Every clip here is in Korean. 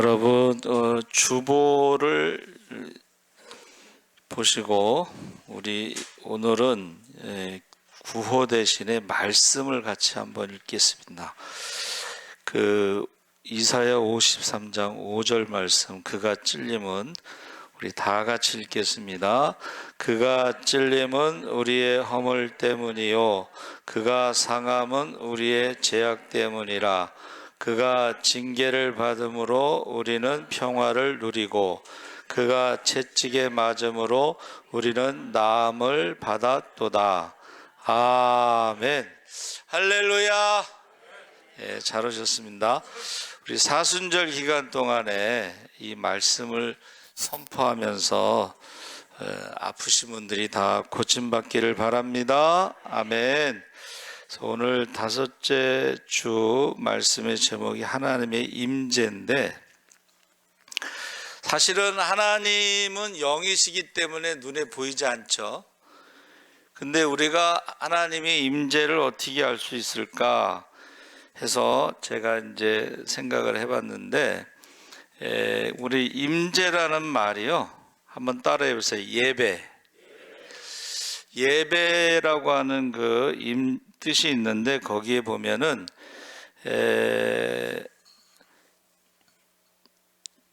여러분 주보를 보시고 우리 오늘은 구호 대신에 말씀을 같이 한번 읽겠습니다. 이사야 53장 5절 말씀, 그가 찔림은, 우리 다 같이 읽겠습니다. 그가 찔림은 우리의 허물 때문이요 그가 상함은 우리의 죄악 때문이라. 그가 징계를 받음으로 우리는 평화를 누리고 그가 채찍에 맞음으로 우리는 나음을 받았도다. 아멘. 할렐루야. 예, 잘 오셨습니다. 우리 사순절 기간 동안에 이 말씀을 선포하면서 아프신 분들이 다 고침받기를 바랍니다. 아멘. 오늘 다섯째 주 말씀의 제목이 하나님의 임재인데, 사실은 하나님은 영이시기 때문에 눈에 보이지 않죠. 근데 우리가 하나님의 임재를 어떻게 알 수 있을까 해서 제가 이제 생각을 해봤는데, 우리 임재라는 말이요, 한번 따라해 보세요. 예배라고 하는 뜻이 있는데, 거기에 보면은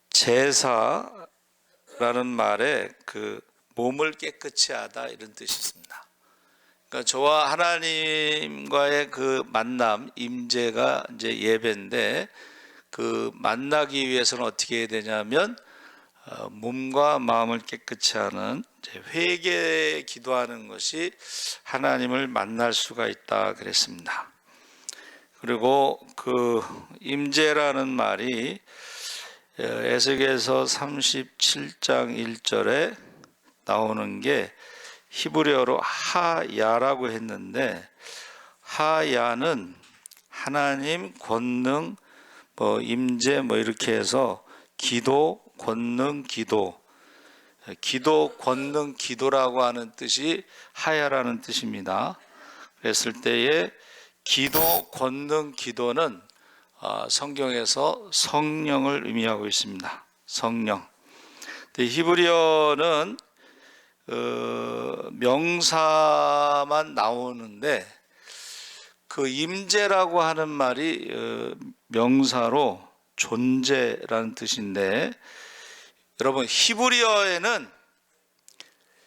제사라는 말에 몸을 깨끗이 하다, 이런 뜻이 있습니다. 그러니까 저와 하나님과의 만남, 임재가 이제 예배인데, 만나기 위해서는 어떻게 해야 되냐면 몸과 마음을 깨끗이 하는 회개 기도하는 것이 하나님을 만날 수가 있다 그랬습니다. 그리고 임재라는 말이 에스겔서 37장 1절에 나오는 게 히브리어로 하야라고 했는데, 하야는 하나님, 권능, 임재 이렇게 해서 기도, 권능, 기도, 권능, 기도라고 하는 뜻이 하야라는 뜻입니다. 그랬을 때에 기도, 권능, 기도는 성경에서 성령을 의미하고 있습니다. 성령. 히브리어는 명사만 나오는데, 임재라고 하는 말이 명사로 존재라는 뜻인데, 여러분 히브리어에는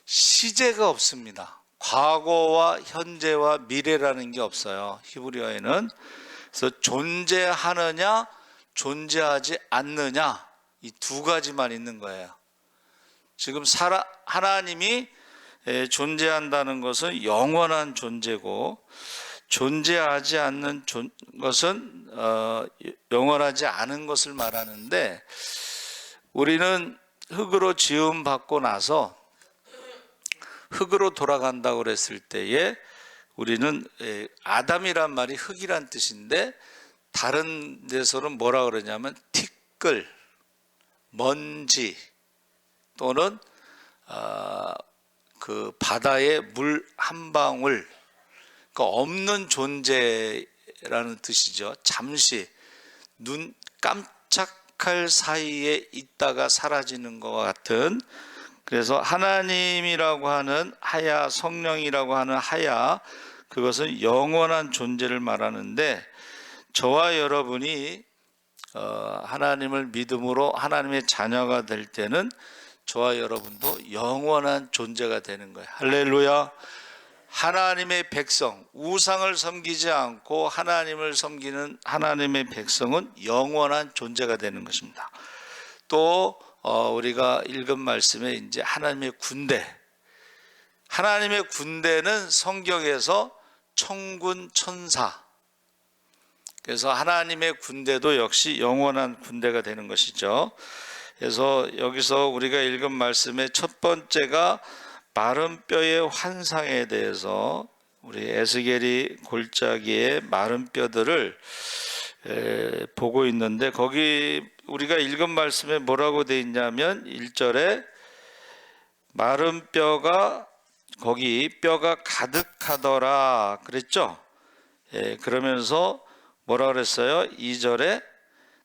시제가 없습니다. 과거와 현재와 미래라는 게 없어요, 히브리어에는. 그래서 존재하느냐 존재하지 않느냐, 이 두 가지만 있는 거예요. 지금 하나님이 존재한다는 것은 영원한 존재고, 존재하지 않는 것은 영원하지 않은 것을 말하는데, 우리는 흙으로 지음 받고 나서 흙으로 돌아간다고 그랬을 때에, 우리는 아담이란 말이 흙이란 뜻인데, 다른 데서는 뭐라 그러냐면 티끌, 먼지, 또는 바다의 물 한 방울, 없는 존재라는 뜻이죠. 잠시 눈 깜짝할 사이에 있다가 사라지는 것과 같은. 그래서 하나님이라고 하는 하야, 성령이라고 하는 하야, 그것은 영원한 존재를 말하는데, 저와 여러분이 하나님을 믿음으로 하나님의 자녀가 될 때는 저와 여러분도 영원한 존재가 되는 거예요. 할렐루야. 하나님의 백성, 우상을 섬기지 않고 하나님을 섬기는 하나님의 백성은 영원한 존재가 되는 것입니다. 또 우리가 읽은 말씀에 이제 하나님의 군대는 성경에서 천군 천사, 그래서 하나님의 군대도 역시 영원한 군대가 되는 것이죠. 그래서 여기서 우리가 읽은 말씀의 첫 번째가 마른 뼈의 환상에 대해서, 우리 에스겔이 골짜기의 마른 뼈들을 보고 있는데, 거기 우리가 읽은 말씀에 뭐라고 되어 있냐면 1절에 마른 뼈가, 거기 뼈가 가득하더라 그랬죠. 그러면서 뭐라 그랬어요? 2절에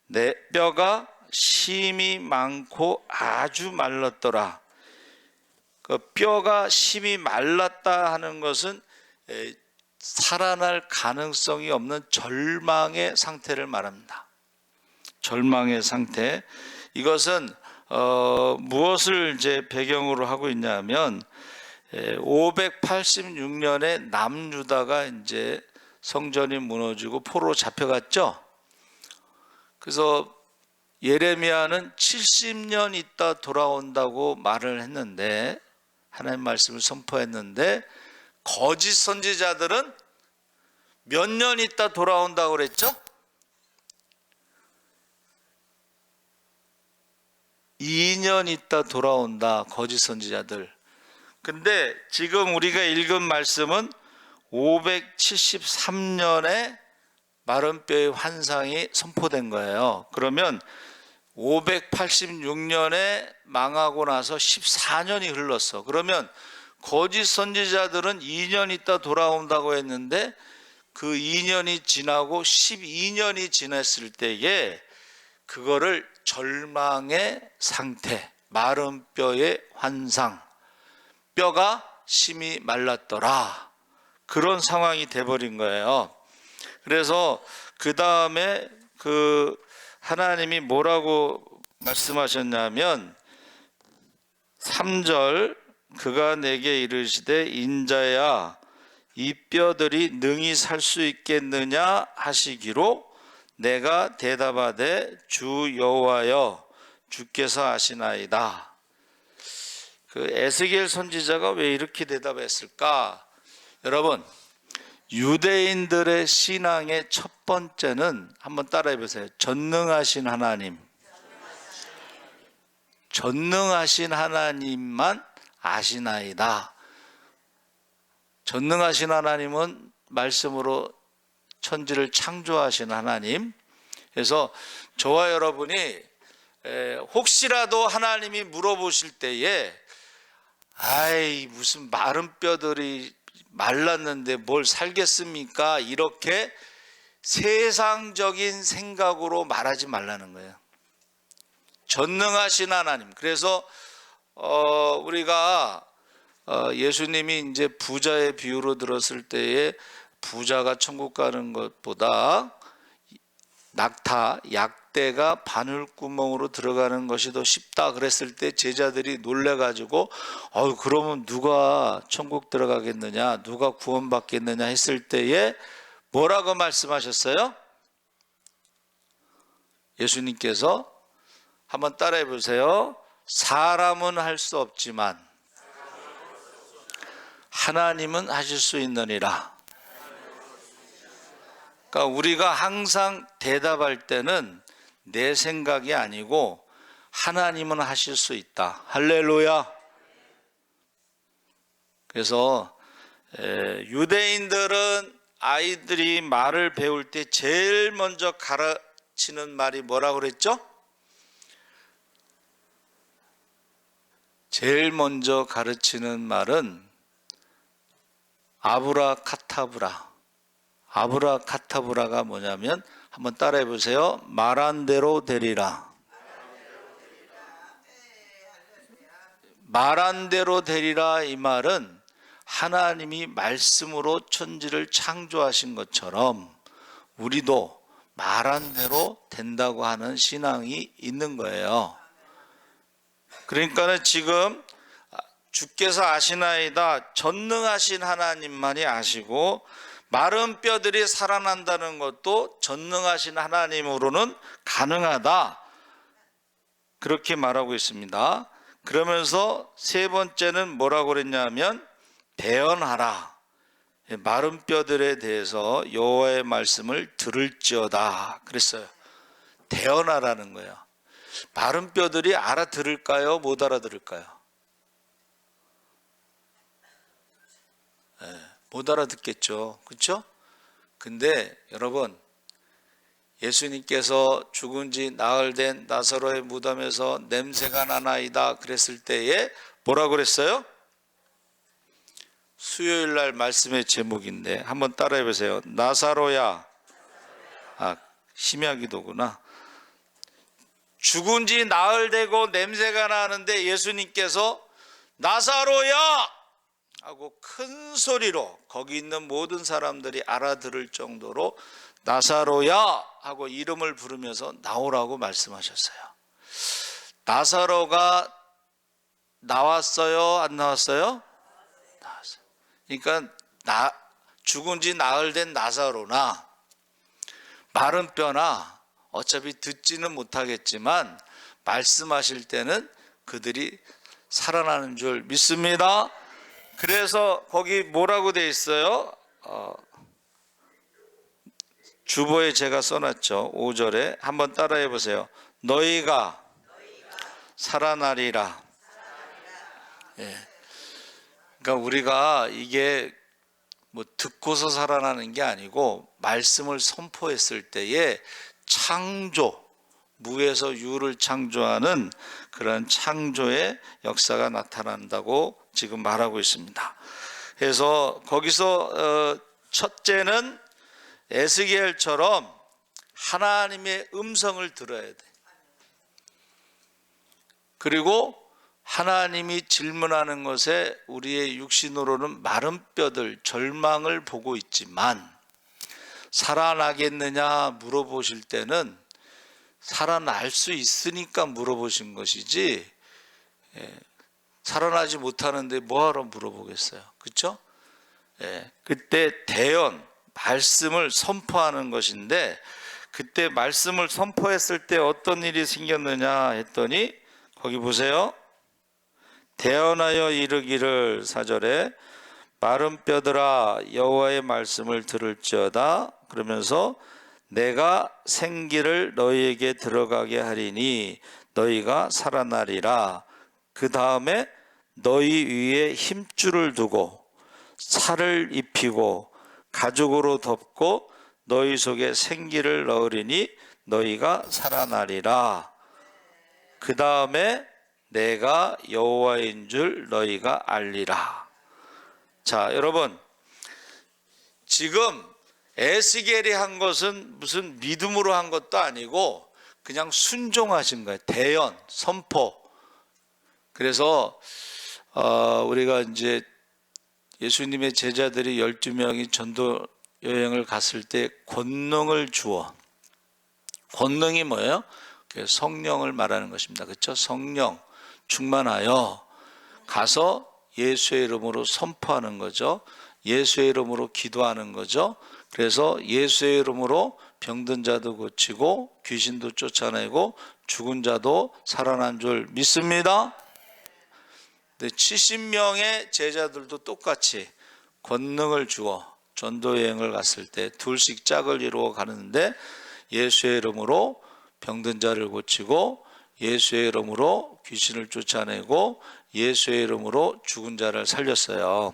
내 뼈가 심이 많고 아주 말랐더라. 그 뼈가 심이 말랐다 하는 것은 살아날 가능성이 없는 절망의 상태를 말합니다. 절망의 상태. 이것은 무엇을 이제 배경으로 하고 있냐면 586년에 남유다가 이제 성전이 무너지고 포로로 잡혀갔죠. 그래서 예레미야는 70년 있다 돌아온다고 말을 했는데, 하나님 말씀을 선포했는데, 거짓 선지자들은 몇 년 있다 돌아온다고 그랬죠? 2년 있다 돌아온다, 거짓 선지자들. 근데 지금 우리가 읽은 말씀은 573년에 마른 뼈의 환상이 선포된 거예요. 그러면 586년에 망하고 나서 14년이 흘렀어. 그러면 거짓 선지자들은 2년 있다 돌아온다고 했는데, 그 2년이 지나고 12년이 지났을 때에 그거를 절망의 상태, 마른 뼈의 환상, 뼈가 심히 말랐더라, 그런 상황이 돼버린 거예요. 그래서 그 다음에 그 하나님이 뭐라고 말씀하셨냐면 3절, 그가 내게 이르시되 인자야 이 뼈들이 능히 살 수 있겠느냐 하시기로 내가 대답하되 주 여호와여 주께서 아시나이다. 그 에스겔 선지자가 왜 이렇게 대답했을까? 여러분, 유대인들의 신앙의 첫 번째는 한번 따라해 보세요. 전능하신 하나님. 전능하신 하나님만 아시나이다. 전능하신 하나님은 말씀으로 천지를 창조하신 하나님. 그래서 저와 여러분이 혹시라도 하나님이 물어보실 때에 아이 무슨 마른 뼈들이 말랐는데 뭘 살겠습니까? 이렇게 세상적인 생각으로 말하지 말라는 거예요. 전능하신 하나님. 그래서 우리가 예수님이 이제 부자의 비유로 들었을 때에 부자가 천국 가는 것보다 낙타, 약대가 바늘구멍으로 들어가는 것이 더 쉽다 그랬을 때 제자들이 놀래가지고 그러면 누가 천국 들어가겠느냐, 누가 구원받겠느냐 했을 때에 뭐라고 말씀하셨어요? 예수님께서 한번 따라해 보세요. 사람은 할 수 없지만 하나님은 하실 수 있느니라. 그러니까 우리가 항상 대답할 때는 내 생각이 아니고 하나님은 하실 수 있다. 할렐루야. 그래서 유대인들은 아이들이 말을 배울 때 제일 먼저 가르치는 말이 뭐라고 그랬죠? 제일 먼저 가르치는 말은 아브라카타브라. 아브라카타브라가 뭐냐면 한번 따라해 보세요. 말한 대로 되리라. 말한 대로 되리라, 이 말은 하나님이 말씀으로 천지를 창조하신 것처럼 우리도 말한 대로 된다고 하는 신앙이 있는 거예요. 그러니까 지금 주께서 아시나이다, 전능하신 하나님만이 아시고 마른 뼈들이 살아난다는 것도 전능하신 하나님으로는 가능하다, 그렇게 말하고 있습니다. 그러면서 세 번째는 뭐라고 그랬냐면 대언하라. 마른 뼈들에 대해서 여호와의 말씀을 들을지어다 그랬어요. 대언하라는 거예요. 마른 뼈들이 알아들을까요? 못 알아들을까요? 못 알아듣겠죠. 그렇죠? 근데 여러분, 예수님께서 죽은 지 나흘 된 나사로의 무덤에서 냄새가 나나이다 그랬을 때에 뭐라고 그랬어요? 수요일 날 말씀의 제목인데 한번 따라해 보세요. 나사로야. 심야기도구나. 죽은 지 나흘 되고 냄새가 나는데 예수님께서 나사로야 하고 큰 소리로 거기 있는 모든 사람들이 알아들을 정도로 나사로야 하고 이름을 부르면서 나오라고 말씀하셨어요. 나사로가 나왔어요? 안 나왔어요? 나왔어요. 그러니까 죽은 지 나흘 된 나사로나 마른 뼈나 어차피 듣지는 못하겠지만 말씀하실 때는 그들이 살아나는 줄 믿습니다. 그래서 거기 뭐라고 돼 있어요? 주보에 제가 써놨죠. 5절에 한번 따라해 보세요. 너희가 살아나리라. 예. 그러니까 우리가 이게 뭐 듣고서 살아나는 게 아니고 말씀을 선포했을 때에 창조, 무에서 유를 창조하는 그런 창조의 역사가 나타난다고 지금 말하고 있습니다. 그래서 거기서 첫째는 에스겔처럼 하나님의 음성을 들어야 돼. 그리고 하나님이 질문하는 것에 우리의 육신으로는 마른 뼈들, 절망을 보고 있지만 살아나겠느냐 물어보실 때는 살아날 수 있으니까 물어보신 것이지, 살아나지 못하는데 뭐하러 물어보겠어요. 그렇죠? 그때 대언, 말씀을 선포하는 것인데, 그때 말씀을 선포했을 때 어떤 일이 생겼느냐 했더니 거기 보세요. 대언하여 이르기를 4절에 마른 뼈들아 여호와의 말씀을 들을지어다. 그러면서 내가 생기를 너희에게 들어가게 하리니 너희가 살아나리라. 그 다음에 너희 위에 힘줄을 두고 살을 입히고 가죽으로 덮고 너희 속에 생기를 넣으리니 너희가 살아나리라. 그 다음에 내가 여호와인 줄 너희가 알리라. 자, 여러분, 지금 에스겔이 한 것은 무슨 믿음으로 한 것도 아니고 그냥 순종하신 거예요. 대언, 선포. 그래서 우리가 이제 예수님의 제자들이 12명이 전도 여행을 갔을 때 권능을 주어. 권능이 뭐예요? 성령을 말하는 것입니다. 그렇죠? 성령 충만하여 가서 예수의 이름으로 선포하는 거죠. 예수의 이름으로 기도하는 거죠. 그래서 예수의 이름으로 병든 자도 고치고 귀신도 쫓아내고 죽은 자도 살아난 줄 믿습니다. 70명의 제자들도 똑같이 권능을 주어 전도 여행을 갔을 때 둘씩 짝을 이루어 가는데 예수의 이름으로 병든 자를 고치고 예수의 이름으로 귀신을 쫓아내고 예수의 이름으로 죽은 자를 살렸어요.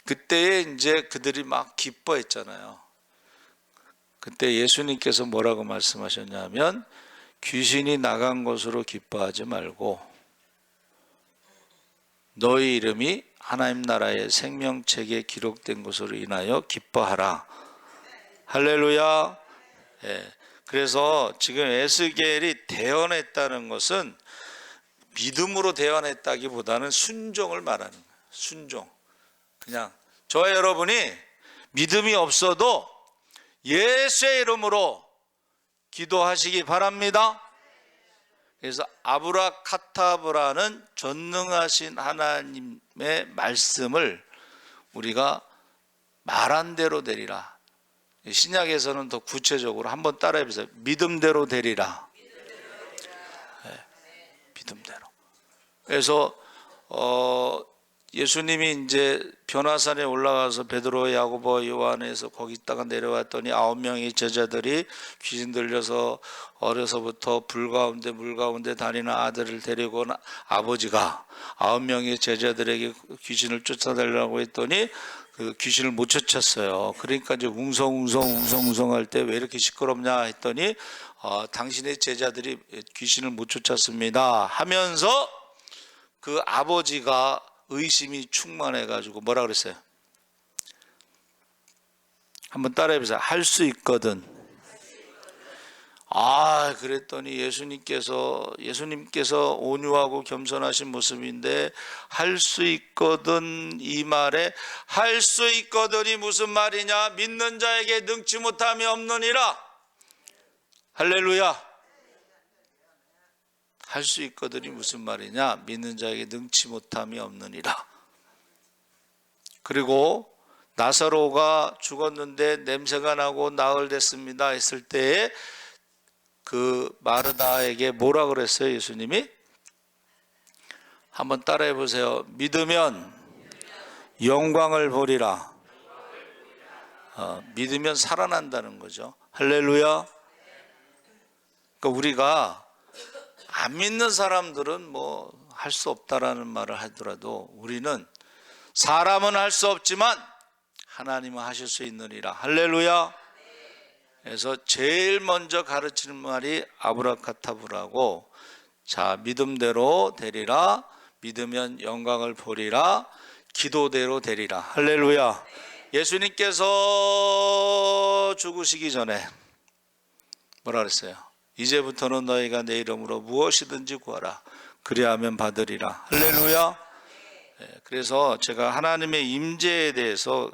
그때에 이제 그들이 막 기뻐했잖아요. 그때 예수님께서 뭐라고 말씀하셨냐면 귀신이 나간 것으로 기뻐하지 말고 너희 이름이 하나님 나라의 생명책에 기록된 것으로 인하여 기뻐하라. 할렐루야. 그래서 지금 에스겔이 대언했다는 것은 믿음으로 대언했다기보다는 순종을 말하는 거예요. 순종. 그냥 저와 여러분이 믿음이 없어도 예수의 이름으로 기도하시기 바랍니다. 그래서 아브라카타브라는 전능하신 하나님의 말씀을 우리가 말한 대로 되리라. 신약에서는 더 구체적으로 한번 따라해 보세요. 믿음대로 되리라. 믿음대로. 그래서 예수님이 이제 변화산에 올라가서 베드로, 야고보, 요한에서 거기 있다가 내려왔더니 9명의 제자들이 귀신 들려서 어려서부터 불 가운데 물 가운데 다니는 아들을 데리고 온 아버지가 9명의 제자들에게 귀신을 쫓아내려고 했더니 그 귀신을 못 쫓았어요. 그러니까 이제 웅성웅성 할 때 왜 이렇게 시끄럽냐 했더니 당신의 제자들이 귀신을 못 쫓았습니다 하면서 그 아버지가 의심이 충만해가지고 뭐라 그랬어요? 한번 따라해 보세요. 할 수 있거든. 그랬더니 예수님께서 온유하고 겸손하신 모습인데 할 수 있거든, 이 말에 할 수 있거든이 무슨 말이냐? 믿는 자에게 능치 못함이 없느니라. 할렐루야. 할 수 있거든이 무슨 말이냐? 믿는 자에게 능치 못함이 없느니라. 그리고 나사로가 죽었는데 냄새가 나고 나흘됐습니다 했을 때에 그 마르다에게 뭐라 그랬어요? 예수님이 한번 따라해 보세요. 믿으면 영광을 보리라. 믿으면 살아난다는 거죠. 할렐루야. 그러니까 우리가 안 믿는 사람들은 뭐 할 수 없다라는 말을 하더라도 우리는 사람은 할 수 없지만 하나님은 하실 수 있느니라. 할렐루야. 그래서 제일 먼저 가르치는 말이 아브라카타브라고, 자, 믿음대로 되리라, 믿으면 영광을 보리라, 기도대로 되리라. 할렐루야. 예수님께서 죽으시기 전에 뭐라 그랬어요? 이제부터는 너희가 내 이름으로 무엇이든지 구하라, 그리하면 받으리라. 할렐루야. 그래서 제가 하나님의 임재에 대해서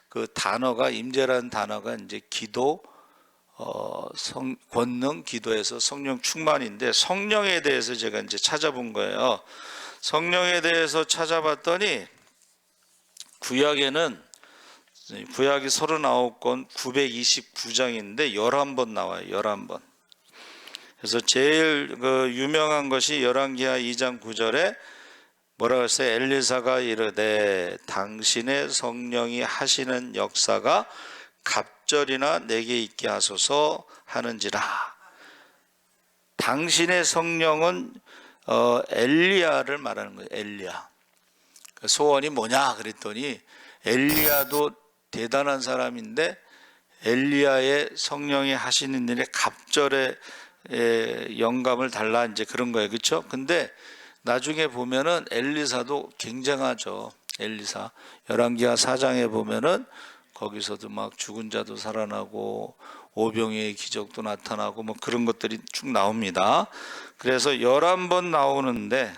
그 단어가, 임재라는 단어가 이제 기도, 권능, 기도에서 성령 충만인데, 성령에 대해서 제가 이제 찾아본 거예요. 성령에 대해서 찾아봤더니 구약에는 구약이 39권 929장인데 11번 나와요. 11번. 그래서 제일 유명한 것이 열왕기하 2장 9절에 뭐라고 했어요? 엘리사가 이르되 당신의 성령이 하시는 역사가 갑절이나 내게 있게 하소서 하는지라. 당신의 성령은 엘리야를 말하는 거예요. 엘리야. 소원이 뭐냐 그랬더니 엘리야도 대단한 사람인데 엘리야의 성령이 하시는 일에 갑절의 영감을 달라, 이제 그런 거예요. 그렇죠? 근데 나중에 보면은 엘리사도 굉장하죠. 엘리사 열왕기하 4장에 보면은 거기서도 막 죽은 자도 살아나고 오병이의 기적도 나타나고 뭐 그런 것들이 쭉 나옵니다. 그래서 11번 나오는데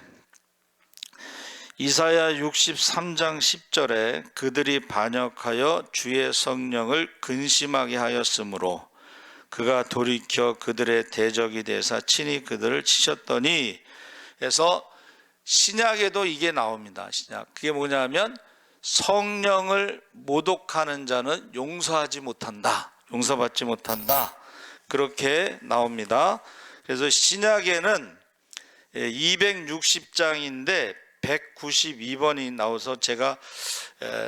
이사야 63장 10절에 그들이 반역하여 주의 성령을 근심하게 하였으므로 그가 돌이켜 그들의 대적이 되사 친히 그들을 치셨더니 해서 신약에도 이게 나옵니다. 신약. 그게 뭐냐면 성령을 모독하는 자는 용서하지 못한다, 용서받지 못한다, 그렇게 나옵니다. 그래서 신약에는 260장인데 192번이 나와서 제가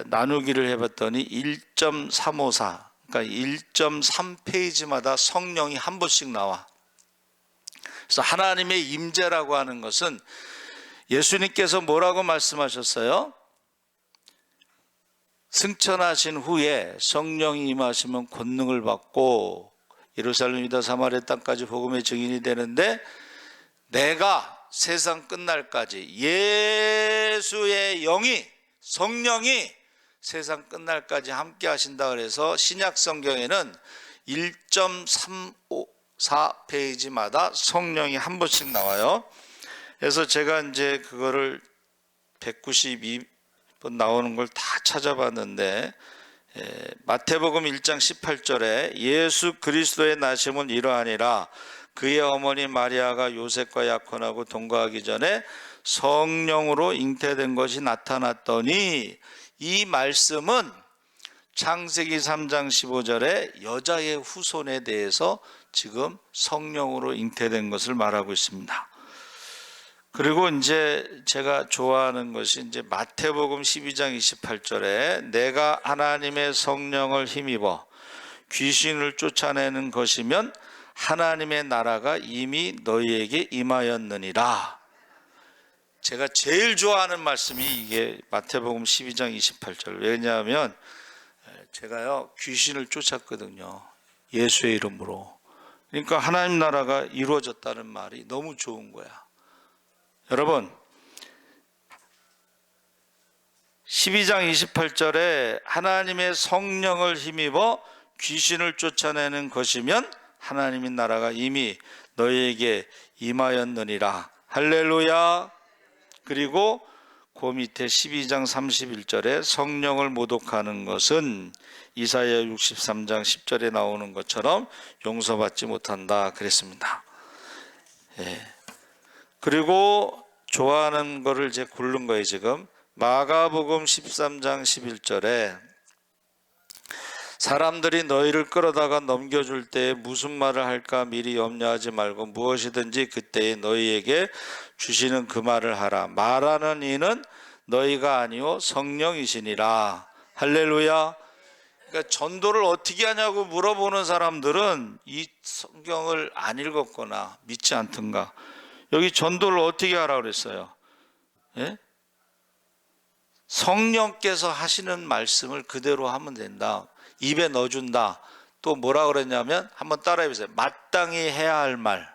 나누기를 해봤더니 1.354, 그러니까 1.3페이지마다 성령이 한 번씩 나와. 그래서 하나님의 임재라고 하는 것은 예수님께서 뭐라고 말씀하셨어요? 승천하신 후에 성령이 임하시면 권능을 받고 예루살렘 유다 사마리아 땅까지 복음의 증인이 되는데, 내가 세상 끝날까지 예수의 영이, 성령이 세상 끝날까지 함께 하신다 그래서 신약 성경에는 1.354페이지마다 성령이 한 번씩 나와요. 그래서 제가 이제 그거를 192번 나오는 걸 다 찾아봤는데, 마태복음 1장 18절에 예수 그리스도의 나심은 이러하니라, 그의 어머니 마리아가 요셉과 약혼하고 동거하기 전에 성령으로 잉태된 것이 나타났더니, 이 말씀은 창세기 3장 15절에 여자의 후손에 대해서 지금 성령으로 잉태된 것을 말하고 있습니다. 그리고 이제 제가 좋아하는 것이 이제 마태복음 12장 28절에 내가 하나님의 성령을 힘입어 귀신을 쫓아내는 것이면 하나님의 나라가 이미 너희에게 임하였느니라. 제가 제일 좋아하는 말씀이 이게 마태복음 12장 28절. 왜냐하면 제가요 귀신을 쫓았거든요, 예수의 이름으로. 그러니까 하나님 나라가 이루어졌다는 말이 너무 좋은 거야. 여러분, 12장 28절에 하나님의 성령을 힘입어 귀신을 쫓아내는 것이면 하나님의 나라가 이미 너희에게 임하였느니라. 할렐루야. 그리고 그 밑에 12장 31절에 성령을 모독하는 것은 이사야 63장 10절에 나오는 것처럼 용서받지 못한다 그랬습니다. 그리고 좋아하는 거를 이제 고른 거예요. 지금 마가복음 13장 11절에 사람들이 너희를 끌어다가 넘겨줄 때 무슨 말을 할까 미리 염려하지 말고 무엇이든지 그때에 너희에게 주시는 그 말을 하라. 말하는 이는 너희가 아니요 성령이시니라. 할렐루야. 그러니까 전도를 어떻게 하냐고 물어보는 사람들은 이 성경을 안 읽었거나 믿지 않던가. 여기 전도를 어떻게 하라고 그랬어요? 예? 성령께서 하시는 말씀을 그대로 하면 된다. 입에 넣어준다. 또 뭐라 그랬냐면 한번 따라해 보세요. 마땅히 해야 할 말.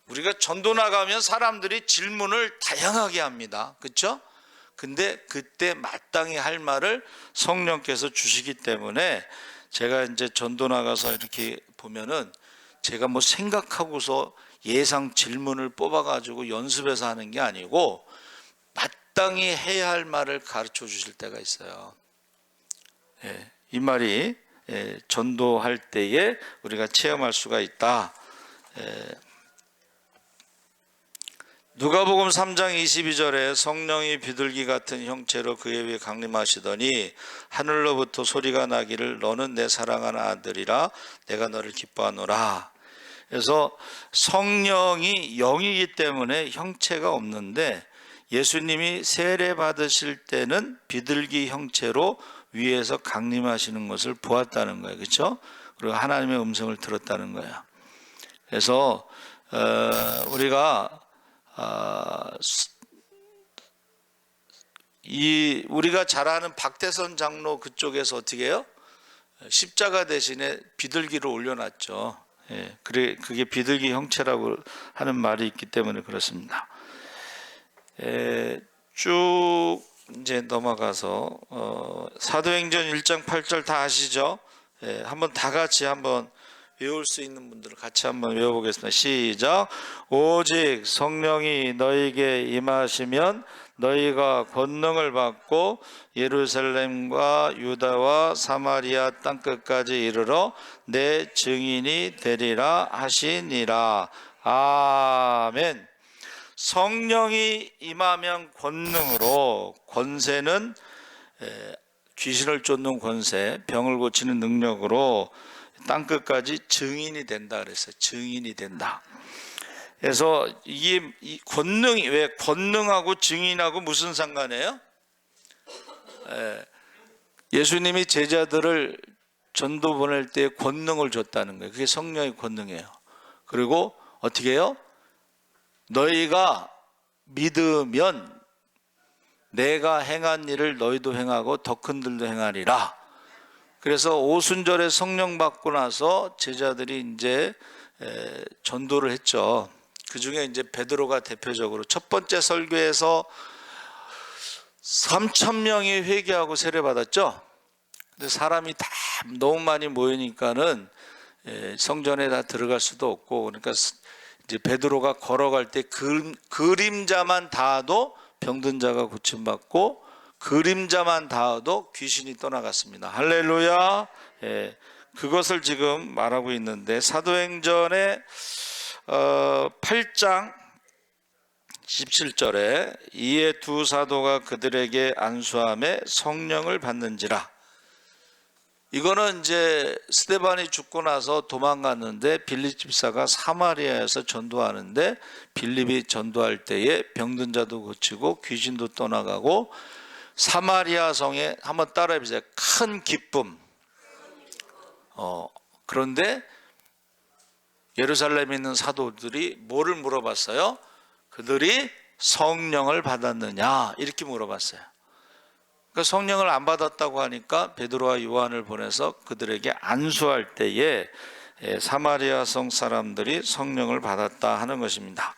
우리가 전도 나가면 사람들이 질문을 다양하게 합니다. 그렇죠? 근데 그때 마땅히 할 말을 성령께서 주시기 때문에 제가 이제 전도 나가서 이렇게 보면은 제가 뭐 생각하고서 예상 질문을 뽑아가지고 연습해서 하는 게 아니고 마땅히 해야 할 말을 가르쳐 주실 때가 있어요. 이 말이 전도할 때에 우리가 체험할 수가 있다. 누가복음 3장 22절에 성령이 비둘기 같은 형체로 그의 위에 강림하시더니 하늘로부터 소리가 나기를 너는 내 사랑하는 아들이라 내가 너를 기뻐하노라. 그래서 성령이 영이기 때문에 형체가 없는데 예수님이 세례 받으실 때는 비둘기 형체로 위에서 강림하시는 것을 보았다는 거예요. 그렇죠? 그리고 하나님의 음성을 들었다는 거예요. 그래서 우리가 우리가 잘 아는 박태선 장로 그쪽에서 어떻게 해요? 십자가 대신에 비둘기를 올려놨죠. 그게 비둘기 형체라고 하는 말이 있기 때문에 그렇습니다. 쭉 이제 넘어가서 사도행전 1장 8절 다 아시죠? 한번 다 같이 한번 외울 수 있는 분들은 같이 한번 외워보겠습니다. 시작. 오직 성령이 너희에게 임하시면 너희가 권능을 받고 예루살렘과 유다와 사마리아 땅끝까지 이르러 내 증인이 되리라 하시니라. 아멘. 성령이 임하면 권능으로, 권세는 귀신을 쫓는 권세, 병을 고치는 능력으로 땅끝까지 증인이 된다 그랬어요. 증인이 된다. 그래서 이게 권능이, 왜 권능하고 증인하고 무슨 상관이에요? 예수님이 제자들을 전도 보낼 때 권능을 줬다는 거예요. 그게 성령의 권능이에요. 그리고 어떻게 해요? 너희가 믿으면 내가 행한 일을 너희도 행하고 더 큰 일도 행하리라. 그래서 오순절에 성령 받고 나서 제자들이 이제 전도를 했죠. 그 중에 이제 베드로가 대표적으로 첫 번째 설교에서 3,000명이 회개하고 세례 받았죠. 근데 사람이 다 너무 많이 모이니까는 성전에 다 들어갈 수도 없고, 그러니까 이제 베드로가 걸어갈 때 그림자만 닿아도 병든 자가 고침받고 그림자만 닿아도 귀신이 떠나갔습니다. 할렐루야. 그것을 지금 말하고 있는데 사도행전의 8장 17절에 이에 두 사도가 그들에게 안수함에 성령을 받는지라. 이거는 이제 스데반이 죽고 나서 도망갔는데 빌립 집사가 사마리아에서 전도하는데 빌립이 전도할 때에 병든 자도 고치고 귀신도 떠나가고 사마리아 성에, 한번 따라해 보세요. 큰 기쁨. 그런데 예루살렘에 있는 사도들이 뭐를 물어봤어요? 그들이 성령을 받았느냐 이렇게 물어봤어요. 그러니까 성령을 안 받았다고 하니까 베드로와 요한을 보내서 그들에게 안수할 때에 사마리아 성 사람들이 성령을 받았다 하는 것입니다.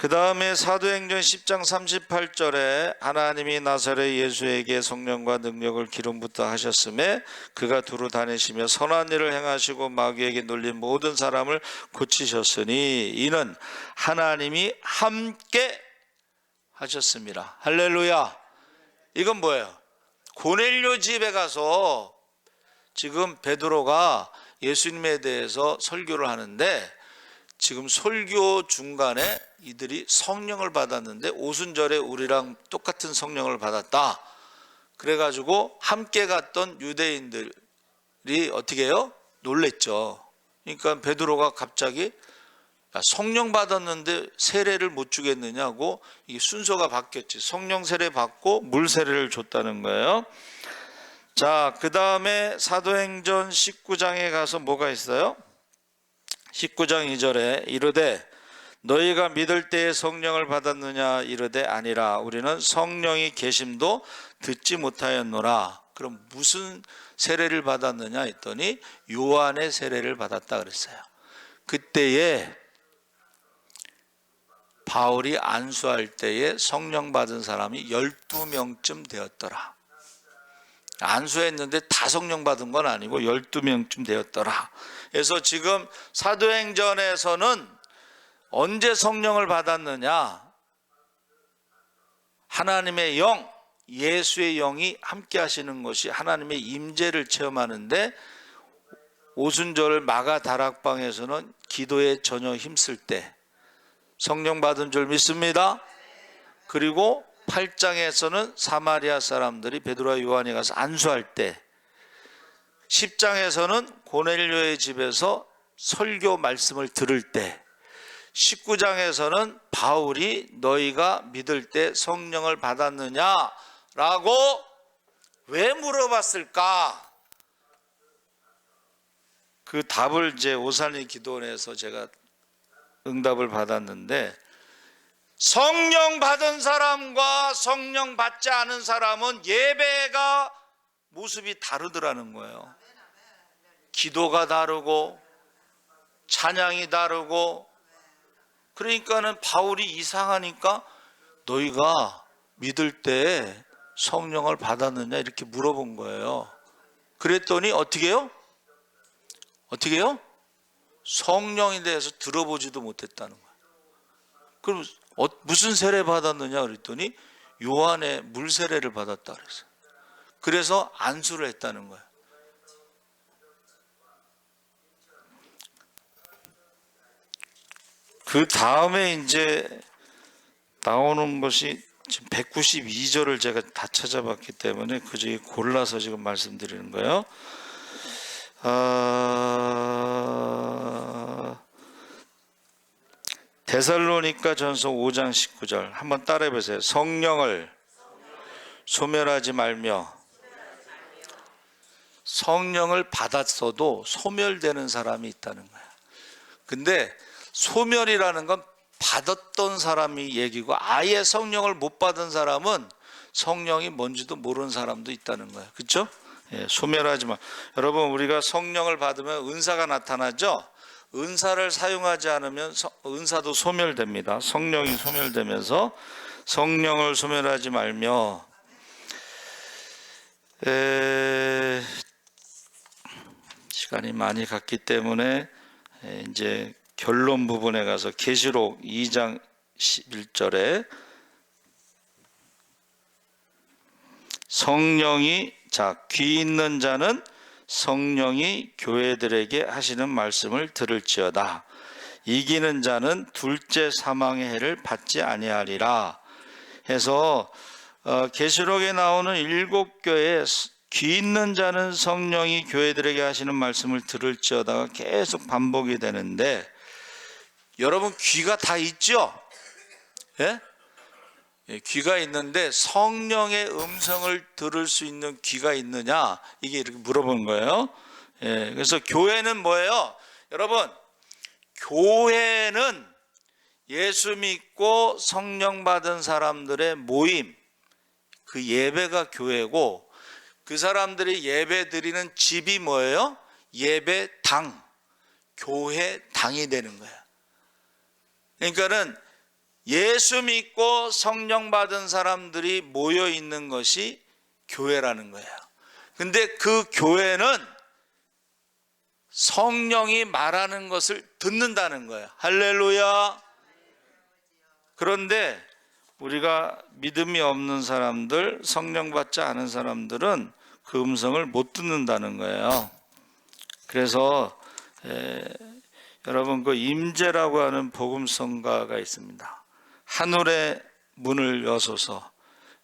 그 다음에 사도행전 10장 38절에 하나님이 나사렛 예수에게 성령과 능력을 기름부터 하셨음에 그가 두루 다니시며 선한 일을 행하시고 마귀에게 눌린 모든 사람을 고치셨으니 이는 하나님이 함께 하셨습니다. 할렐루야. 이건 뭐예요? 고넬료 집에 가서 지금 베드로가 예수님에 대해서 설교를 하는데 지금 설교 중간에 이들이 성령을 받았는데 오순절에 우리랑 똑같은 성령을 받았다. 그래가지고 함께 갔던 유대인들이 어떻게 해요? 놀랬죠. 그러니까 베드로가 갑자기 성령 받았는데 세례를 못 주겠느냐고 이게 순서가 바뀌었지. 성령 세례 받고 물 세례를 줬다는 거예요. 자, 그 다음에 사도행전 19장에 가서 뭐가 있어요? 19장 2절에 이르되 너희가 믿을 때에 성령을 받았느냐 이르되 아니라 우리는 성령이 계심도 듣지 못하였노라. 그럼 무슨 세례를 받았느냐 했더니 요한의 세례를 받았다 그랬어요. 그때에 바울이 안수할 때에 성령 받은 사람이 12명쯤 되었더라. 안수했는데 다 성령 받은 건 아니고 12명쯤 되었더라. 그래서 지금 사도행전에서는 언제 성령을 받았느냐? 하나님의 영, 예수의 영이 함께 하시는 것이 하나님의 임재를 체험하는데 오순절 마가 다락방에서는 기도에 전혀 힘쓸 때 성령 받은 줄 믿습니다. 그리고 8장에서는 사마리아 사람들이 베드로와 요한이 가서 안수할 때 10장에서는 고넬료의 집에서 설교 말씀을 들을 때 19장에서는 바울이 너희가 믿을 때 성령을 받았느냐라고 왜 물어봤을까? 그 답을 이제 오산리 기도원에서 제가 응답을 받았는데 성령 받은 사람과 성령 받지 않은 사람은 예배가 모습이 다르더라는 거예요. 기도가 다르고 찬양이 다르고 그러니까는 바울이 이상하니까 너희가 믿을 때 성령을 받았느냐 이렇게 물어본 거예요. 그랬더니 어떻게 해요? 어떻게 해요? 성령에 대해서 들어보지도 못했다는 거예요. 그럼 무슨 세례 받았느냐 그랬더니 요한의 물 세례를 받았다 그랬어요. 그래서 안수를 했다는 거예요. 그 다음에 이제 나오는 것이 지금 192절을 제가 다 찾아봤기 때문에 그 중에 골라서 지금 말씀드리는 거예요. 데살로니가 전서 5장 19절 한번 따라해 보세요. 성령을 소멸하지 말며. 성령을 받았어도 소멸되는 사람이 있다는 거야. 근데 소멸이라는 건 받았던 사람이 얘기고 아예 성령을 못 받은 사람은 성령이 뭔지도 모르는 사람도 있다는 거예요. 그렇죠? 예, 소멸하지 마. 여러분 우리가 성령을 받으면 은사가 나타나죠? 은사를 사용하지 않으면 은사도 소멸됩니다. 성령이 소멸되면서 성령을 소멸하지 말며. 시간이 많이 갔기 때문에 이제 결론 부분에 가서 계시록 2장 11절에 성령이 귀 있는 자는 성령이 교회들에게 하시는 말씀을 들을지어다. 이기는 자는 둘째 사망의 해를 받지 아니하리라 해서 계시록에 나오는 7교회에 귀 있는 자는 성령이 교회들에게 하시는 말씀을 들을지어다가 계속 반복이 되는데 여러분 귀가 다 있죠? 예? 귀가 있는데 성령의 음성을 들을 수 있는 귀가 있느냐 이게 이렇게 물어본 거예요. 그래서 교회는 뭐예요? 여러분 교회는 예수 믿고 성령 받은 사람들의 모임, 그 예배가 교회고 그 사람들이 예배 드리는 집이 뭐예요? 예배당, 교회당이 되는 거예요. 그러니까는 예수 믿고 성령 받은 사람들이 모여 있는 것이 교회라는 거예요. 근데 그 교회는 성령이 말하는 것을 듣는다는 거예요. 할렐루야. 그런데 우리가 믿음이 없는 사람들, 성령 받지 않은 사람들은 그 음성을 못 듣는다는 거예요. 그래서 여러분, 그 임재라고 하는 복음성가가 있습니다. 하늘의 문을 여소서,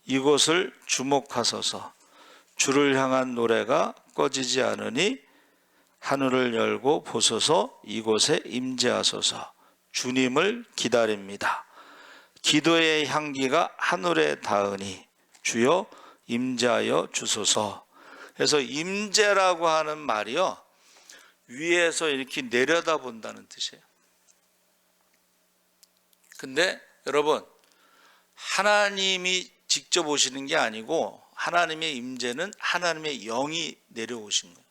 이곳을 주목하소서, 주를 향한 노래가 꺼지지 않으니 하늘을 열고 보소서, 이곳에 임재하소서. 주님을 기다립니다. 기도의 향기가 하늘에 닿으니 주여 임재하여 주소서. 그래서 임재라고 하는 말이요, 위에서 이렇게 내려다 본다는 뜻이에요. 근데 여러분, 하나님이 직접 오시는 게 아니고 하나님의 임재는 하나님의 영이 내려오신 거예요.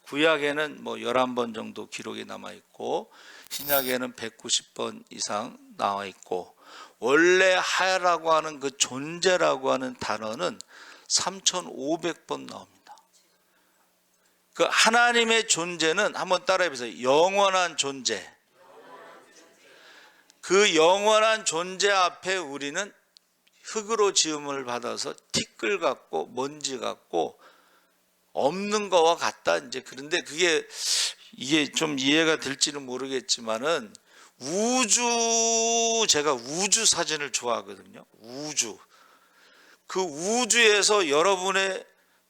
구약에는 11번 정도 기록이 남아있고 신약에는 190번 이상 나와 있고, 원래 하야라고 하는 그 존재라고 하는 단어는 3,500번 나옵니다. 그 하나님의 존재는 한번 따라해 보세요. 영원한 존재. 그 영원한 존재 앞에 우리는 흙으로 지음을 받아서 티끌 같고 먼지 같고 없는 거와 같다. 이제 그런데 이게 좀 이해가 될지는 모르겠지만은 제가 우주 사진을 좋아하거든요. 그 우주에서 여러분의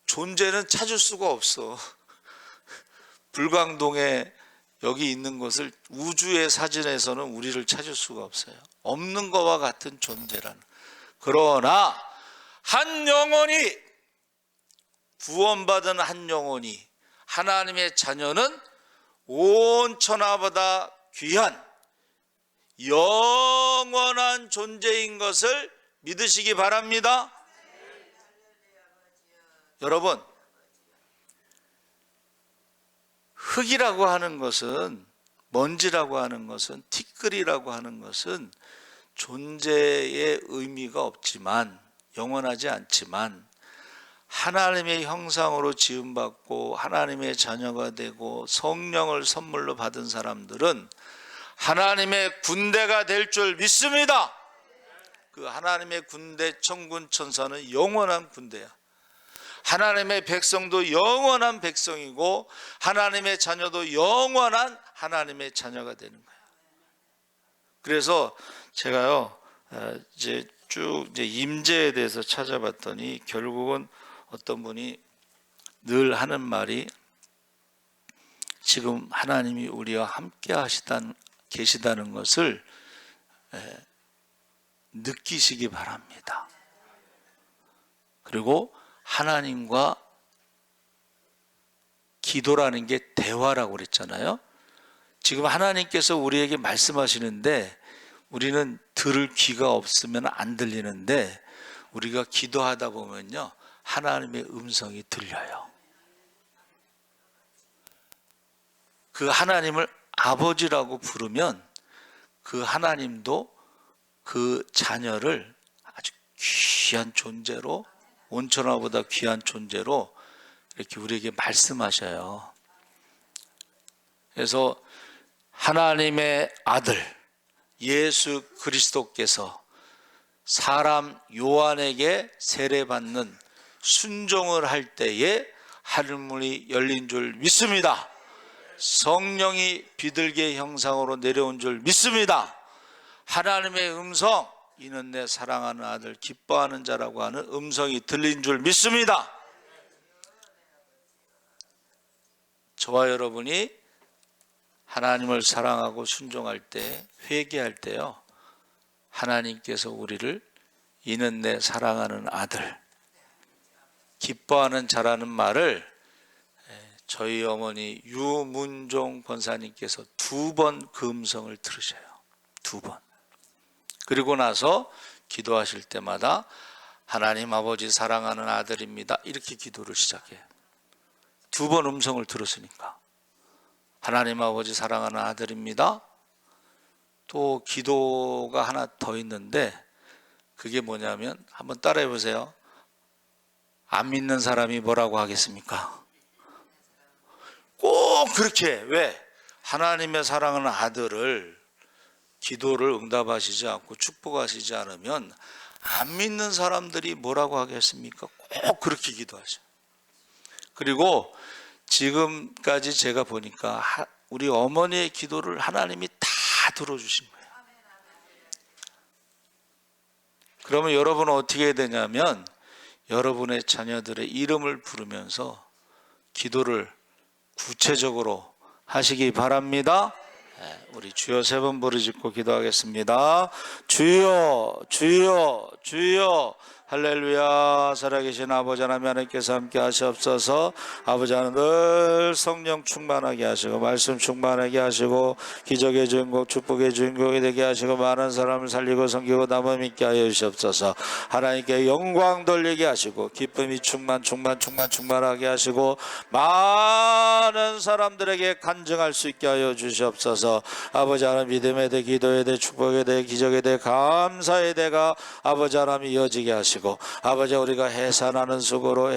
존재는 찾을 수가 없어. 불광동에 여기 있는 것을 우주의 사진에서는 우리를 찾을 수가 없어요. 없는 것과 같은 존재라는. 그러나 한 영혼이, 구원받은 한 영혼이, 하나님의 자녀는 온 천하보다 귀한 영원한 존재인 것을 믿으시기 바랍니다. 여러분, 흙이라고 하는 것은, 먼지라고 하는 것은, 티끌이라고 하는 것은 존재의 의미가 없지만, 영원하지 않지만, 하나님의 형상으로 지음받고 하나님의 자녀가 되고 성령을 선물로 받은 사람들은 하나님의 군대가 될 줄 믿습니다. 그 하나님의 군대, 천군 천사는 영원한 군대야. 하나님의 백성도 영원한 백성이고 하나님의 자녀도 영원한 하나님의 자녀가 되는 거예요. 그래서 제가요, 이제 임재에 대해서 찾아봤더니 결국은 어떤 분이 늘 하는 말이, 지금 하나님이 우리와 함께 계시다는 것을 느끼시기 바랍니다. 그리고 하나님과 기도라는 게 대화라고 그랬잖아요. 지금 하나님께서 우리에게 말씀하시는데 우리는 들을 귀가 없으면 안 들리는데, 우리가 기도하다 보면요, 하나님의 음성이 들려요. 그 하나님을 아버지라고 부르면 그 하나님도 그 자녀를 아주 귀한 존재로, 온천하보다 귀한 존재로 이렇게 우리에게 말씀하셔요. 그래서 하나님의 아들 예수 그리스도께서 사람 요한에게 세례받는 순종을 할 때에 하늘문이 열린 줄 믿습니다. 성령이 비둘기의 형상으로 내려온 줄 믿습니다. 하나님의 음성, 이는 내 사랑하는 아들, 기뻐하는 자라고 하는 음성이 들린 줄 믿습니다. 저와 여러분이 하나님을 사랑하고 순종할 때, 회개할 때요, 하나님께서 우리를 이는 내 사랑하는 아들, 기뻐하는 자라는 말을 저희 어머니 유문종 권사님께서 2번 그 음성을 들으셔요. 2번. 그리고 나서 기도하실 때마다 하나님 아버지 사랑하는 아들입니다, 이렇게 기도를 시작해요. 2번 음성을 들었으니까. 하나님 아버지 사랑하는 아들입니다, 또 기도가 하나 더 있는데 그게 뭐냐면 한번 따라해 보세요. 안 믿는 사람이 뭐라고 하겠습니까? 꼭 그렇게 왜? 하나님의 사랑하는 아들을 기도를 응답하시지 않고 축복하시지 않으면 안 믿는 사람들이 뭐라고 하겠습니까? 꼭 그렇게 기도하셔. 그리고 지금까지 제가 보니까 우리 어머니의 기도를 하나님이 다 들어주신 거예요. 그러면 여러분은 어떻게 해야 되냐면 여러분의 자녀들의 이름을 부르면서 기도를 구체적으로 하시기 바랍니다. 우리 주여 3번 부르짖고 기도하겠습니다. 주여 주여 주여. 할렐루야. 살아계신 아버지 하나님, 하나님께서 함께 하시옵소서. 아버지 하나님 늘 성령 충만하게 하시고 말씀 충만하게 하시고 기적의 주인공 축복의 주인공이 되게 하시고 많은 사람을 살리고 섬기고 남음 있게 하여 주시옵소서. 하나님께 영광 돌리게 하시고 기쁨이 충만하게 하시고 많은 사람들에게 간증할 수 있게 하여 주시옵소서. 아버지 하나님 믿음에 대해 기도에 대해 축복에 대해 기적에 대해 감사에 대해가 아버지 하나님 이어지게 하시고 아버지 우리가 해산하는 수고로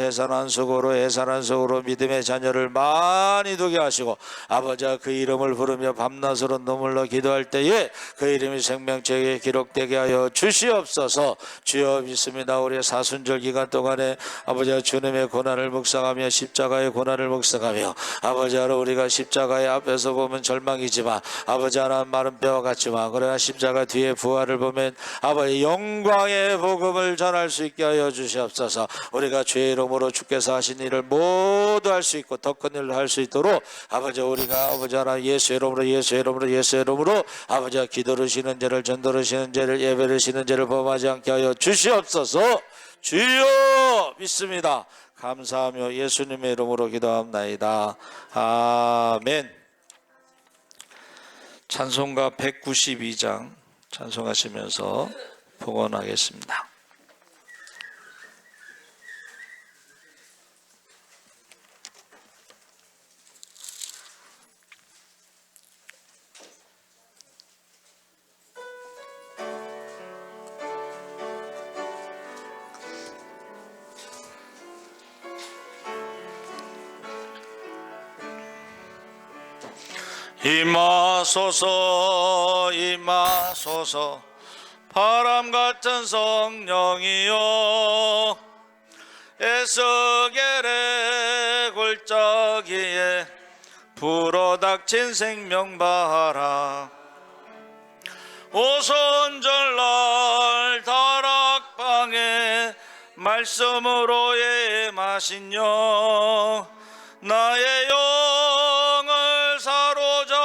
믿음의 자녀를 많이 두게 하시고 아버지 그 이름을 부르며 밤낮으로 눈물로 기도할 때에 그 이름이 생명책에 기록되게 하여 주시옵소서. 주여 믿습니다. 우리의 사순절 기간 동안에 아버지 주님의 고난을 묵상하며 십자가의 고난을 묵상하며 아버지 하나 우리가 십자가의 앞에서 보면 절망이지만 아버지 하나 마른 뼈와 같지만 그러나 십자가 뒤에 부활을 보면 아버지 영광의 복음을 전할 수 있게 하여 주시옵소서. 우리가 주의 이름으로 주께서 하신 일을 모두 할 수 있고 더 큰 일을 할 수 있도록 아버지 우리가 아버지 하나 예수의 이름으로 아버지가 기도를 쉬는 죄를 전도를 쉬는 죄를 예배를 쉬는 죄를 범하지 않게 하여 주시옵소서. 주여 믿습니다. 감사하며 예수님의 이름으로 기도합나이다. 아멘. 찬송가 192장 찬송하시면서 봉헌하겠습니다. 임하소서 임하소서 바람같은 성령이여 에스겔의 골짜기에 불어닥친 생명바람 오손절날 다락방에 말씀으로 예마신 영 나의 영을 사로잡아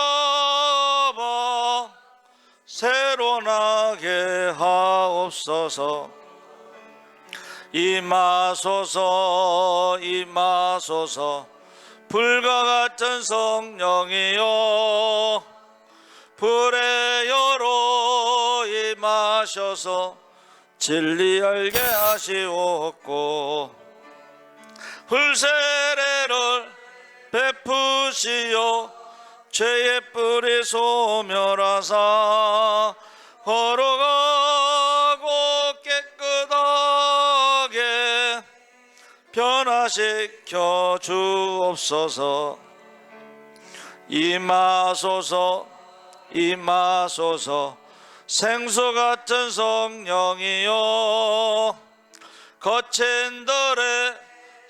새로 나게 하옵소서. 임하소서 임하소서 불과 같은 성령이여 불의 여로 임하셔서 진리 알게 하시옵고 불세례를 베푸시어 죄의 뿌리 소멸하사 걸어가고 깨끗하게 변화시켜 주옵소서. 임하소서 임하소서 생수 같은 성령이여 거친 들에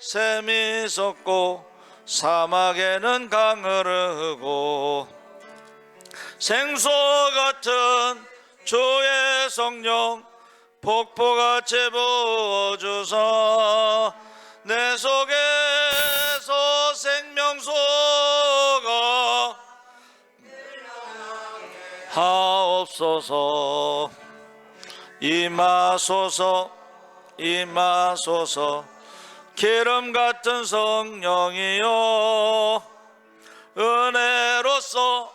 샘이 솟고 사막에는 강 흐르고 생수 같은 주의 성령 폭포같이 부어주사 내 속에서 생명수가 하옵소서. 임하소서 임하소서 기름 같은 성령이여 은혜로서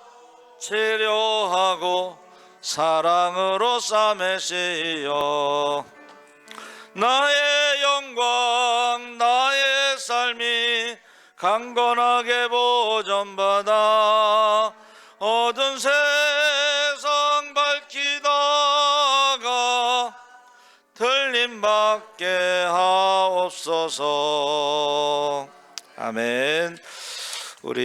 치료하고 사랑으로 싸매시어 나의 영광 나의 삶이 강건하게 보존받아 어두운 세상 주님 받게 하옵소서. 아멘.